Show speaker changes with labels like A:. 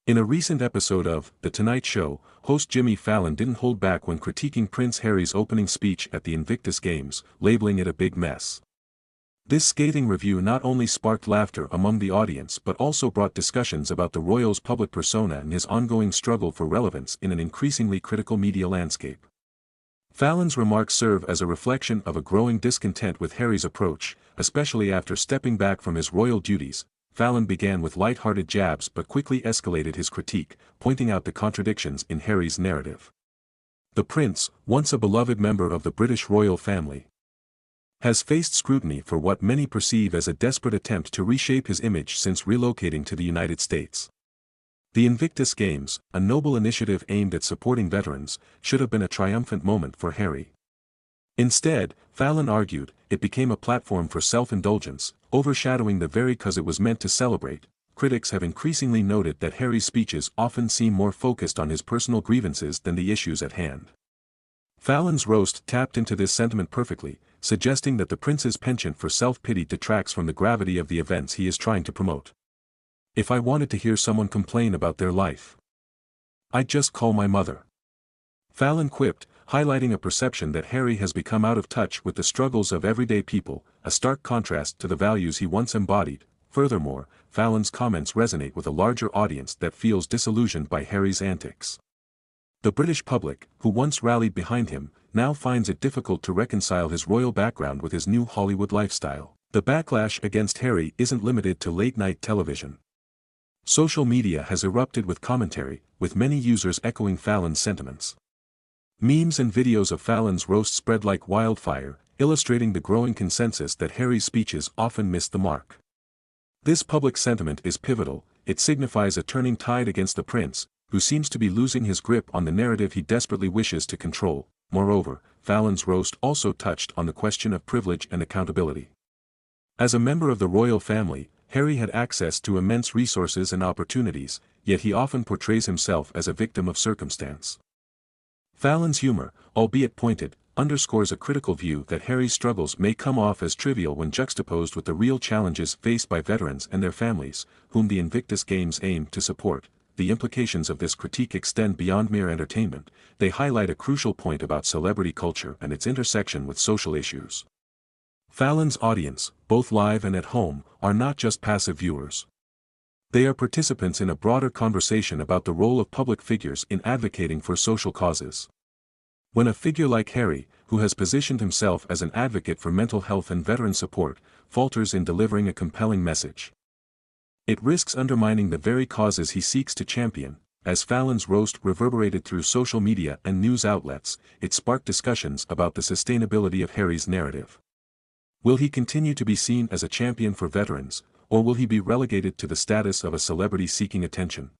A: In a recent episode of The Tonight Show, host Jimmy Fallon didn't hold back when critiquing Prince Harry's opening speech at the Invictus Games, labeling it a big mess. This scathing review not only sparked laughter among the audience but also brought discussions about the royal's public persona and his ongoing struggle for relevance in an increasingly critical media landscape. Fallon's remarks serve as a reflection of a growing discontent with Harry's approach, especially after stepping back from his royal duties. Fallon began with light-hearted jabs but quickly escalated his critique, pointing out the contradictions in Harry's narrative. The prince, once a beloved member of the British royal family, has faced scrutiny for what many perceive as a desperate attempt to reshape his image since relocating to the United States. The Invictus Games, a noble initiative aimed at supporting veterans, should have been a triumphant moment for Harry. Instead, Fallon argued, it became a platform for self-indulgence, overshadowing the very cause it was meant to celebrate. Critics have increasingly noted that Harry's speeches often seem more focused on his personal grievances than the issues at hand. Fallon's roast tapped into this sentiment perfectly, suggesting that the prince's penchant for self-pity detracts from the gravity of the events he is trying to promote. "If I wanted to hear someone complain about their life, I'd just call my mother," Fallon quipped, highlighting a perception that Harry has become out of touch with the struggles of everyday people, a stark contrast to the values he once embodied. Furthermore, Fallon's comments resonate with a larger audience that feels disillusioned by Harry's antics. The British public, who once rallied behind him, now finds it difficult to reconcile his royal background with his new Hollywood lifestyle. The backlash against Harry isn't limited to late-night television. Social media has erupted with commentary, with many users echoing Fallon's sentiments. Memes and videos of Fallon's roast spread like wildfire, illustrating the growing consensus that Harry's speeches often miss the mark. This public sentiment is pivotal. It signifies a turning tide against the prince, who seems to be losing his grip on the narrative he desperately wishes to control. Moreover, Fallon's roast also touched on the question of privilege and accountability. As a member of the royal family, Harry had access to immense resources and opportunities, yet he often portrays himself as a victim of circumstance. Fallon's humor, albeit pointed, underscores a critical view that Harry's struggles may come off as trivial when juxtaposed with the real challenges faced by veterans and their families, whom the Invictus Games aim to support. The implications of this critique extend beyond mere entertainment. They highlight a crucial point about celebrity culture and its intersection with social issues. Fallon's audience, both live and at home, are not just passive viewers. They are participants in a broader conversation about the role of public figures in advocating for social causes. When a figure like Harry, who has positioned himself as an advocate for mental health and veteran support, falters in delivering a compelling message, it risks undermining the very causes he seeks to champion. As Fallon's roast reverberated through social media and news outlets, it sparked discussions about the sustainability of Harry's narrative. Will he continue to be seen as a champion for veterans, or will he be relegated to the status of a celebrity seeking attention?